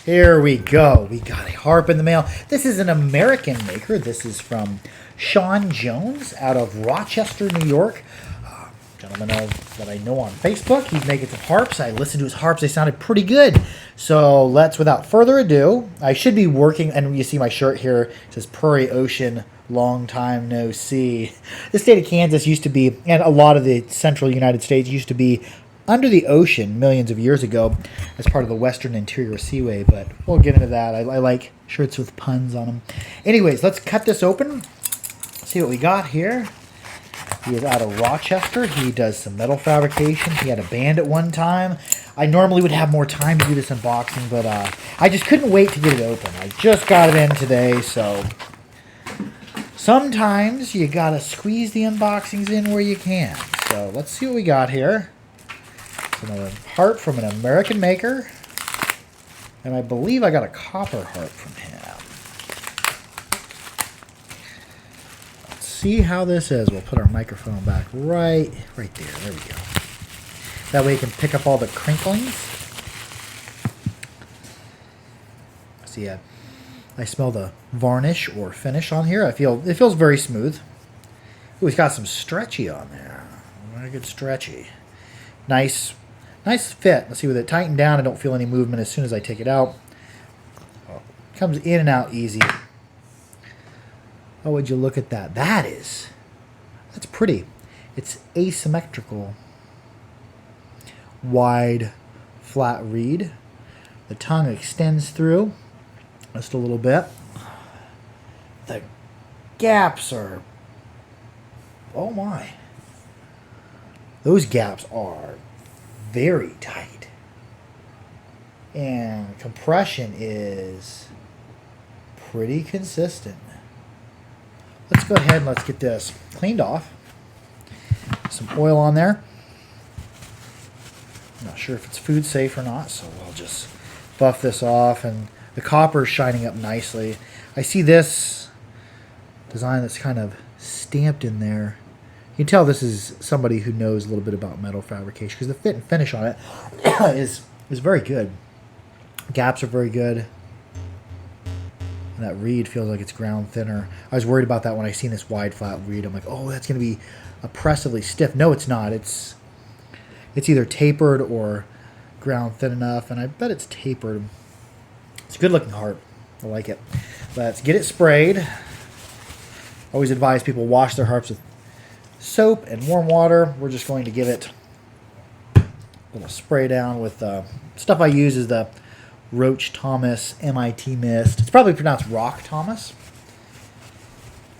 Here we go. We got a harp in the mail. This is an American maker. This is from Shaun Jones out of Rochester, New York. Gentleman that I know on Facebook. He's making some harps. I listened to his harps. They sounded pretty good. So let's, without further ado, I should be working, and you see my shirt here. It says Prairie Ocean, long time no see. The state of Kansas used to be, and a lot of the central United States used to be under the ocean millions of years ago as part of the Western Interior Seaway, but we'll get into that. I like shirts with puns on them. Anyways, let's cut this open, see what we got here. He is out of Rochester. He does some metal fabrication. He had a band at one time. I normally would have more time to do this unboxing, but I just couldn't wait to get it open. I just got it in today, so sometimes you gotta squeeze the unboxings in where you can. So let's see what we got here. It's another harp from an American maker, and I believe I got a copper harp from him. See how this is. We'll put our microphone back right there. There we go. That way you can pick up all the crinklings. See, I smell the varnish or finish on here. It feels very smooth. Ooh, it's got some stretchy on there. Very good stretchy. Nice fit. Let's see, with it tightened down, I don't feel any movement as soon as I take it out. Comes in and out easy. Oh, would you look at that? That's pretty. It's asymmetrical. Wide, flat reed. The tongue extends through just a little bit. The gaps are, oh my. Those gaps are very tight. And compression is pretty consistent. Let's go ahead and let's get this cleaned off. Some oil on there. I'm not sure if it's food safe or not, so we'll just buff this off. And the copper is shining up nicely. I see this design that's kind of stamped in there. You can tell this is somebody who knows a little bit about metal fabrication because the fit and finish on it is very good. Gaps are very good. And that reed feels like it's ground thinner. I was worried about that when I seen this wide flat reed. I'm like, oh, that's going to be oppressively stiff. No, it's not. It's either tapered or ground thin enough, and I bet it's tapered. It's a good looking harp. I like it. Let's get it sprayed. Always advise people wash their harps with soap and warm water. We're just going to give it a little spray down with stuff I use is the Roach Thomas MIT Mist. It's probably pronounced Rock Thomas.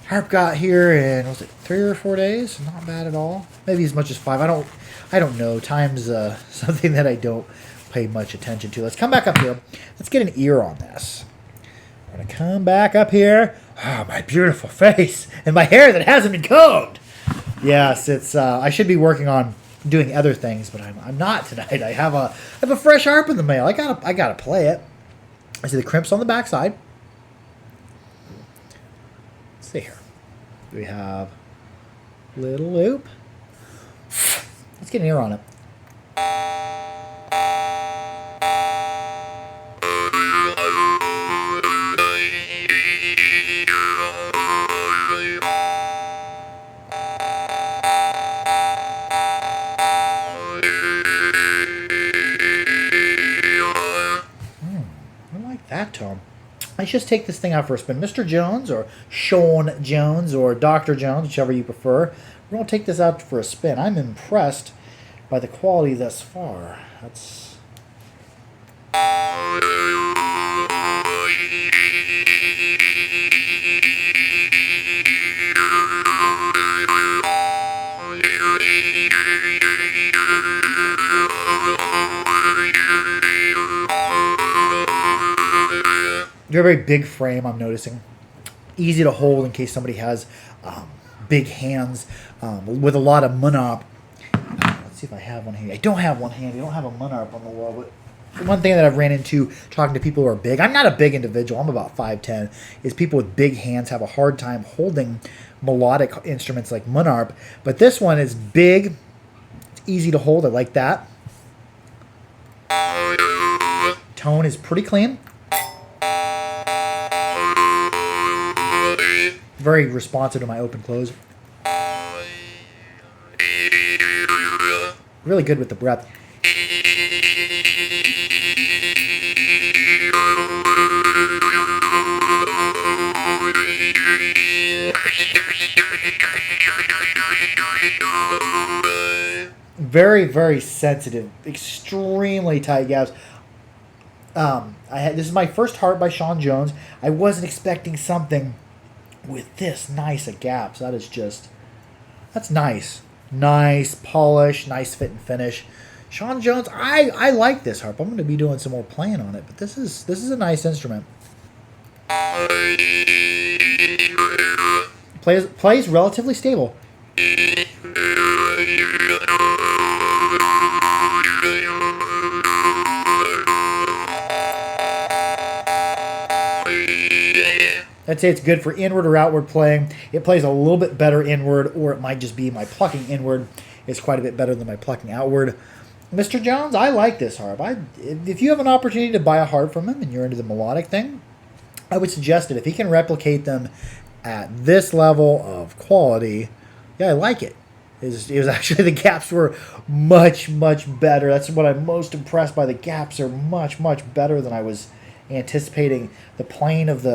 Harp got here in, was it 3 or 4 days? Not bad at all. Maybe as much as 5. I don't know. Time's something that I don't pay much attention to. Let's come back up here. Let's get an ear on this. We're going to come back up here. Ah, my beautiful face and my hair that hasn't been combed. Yes, it's. I should be working on doing other things, but I'm not tonight. I have a fresh harp in the mail. I gotta play it. I see the crimps on the back side. Let's see here. We have little loop. Let's get an ear on it. That tone. I just take this thing out for a spin. Mr. Jones or Shaun Jones or Dr. Jones, whichever you prefer. We're going to take this out for a spin. I'm impressed by the quality thus far. That's... They're a very big frame, I'm noticing. Easy to hold in case somebody has big hands with a lot of munop. Let's see if I have one handy. I don't have one handy. I don't have a munop on the wall. But one thing that I've ran into talking to people who are big, I'm not a big individual, I'm about 5'10", is people with big hands have a hard time holding melodic instruments like munarp. But this one is big. It's easy to hold. I like that. Tone is pretty clean. very responsive to my open close. Really good with the breath. Very, very sensitive, extremely tight gaps. This is my first harp by Shaun Jones. I wasn't expecting something with this nice a gaps. That's nice. Nice polish, nice fit and finish. Shaun Jones, I like this harp. I'm going to be doing some more playing on it, but this is a nice instrument. Plays relatively stable. I'd say it's good for inward or outward playing. It plays a little bit better inward, or it might just be my plucking inward is quite a bit better than my plucking outward. Mr. Jones, I like this harp. If you have an opportunity to buy a harp from him and you're into the melodic thing, I would suggest it. If he can replicate them at this level of quality, yeah, I like it. It was actually, the gaps were much, much better. That's what I'm most impressed by. The gaps are much, much better than I was anticipating. The plane of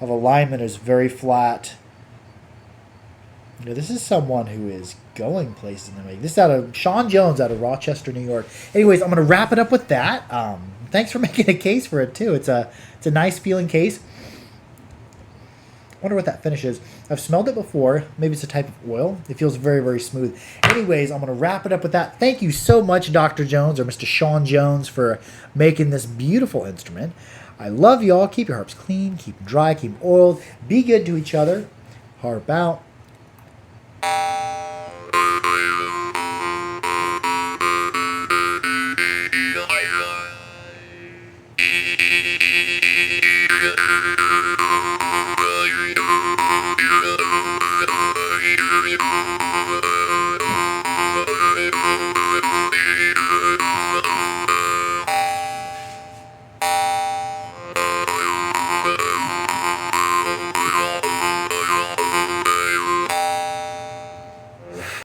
alignment is very flat. This is someone who is going places in the way. This is out of Shaun Jones out of Rochester, New York. Anyways, I'm going to wrap it up with that. Thanks for making a case for it too. It's a nice feeling case. I wonder what that finish is. I've smelled it before. Maybe it's a type of oil. It feels very, very smooth. Anyways, I'm going to wrap it up with that. Thank you so much, Dr. Jones, or Mr. Shaun Jones, for making this beautiful instrument. I love y'all. Keep your harps clean. Keep them dry. Keep them oiled. Be good to each other. Harp out.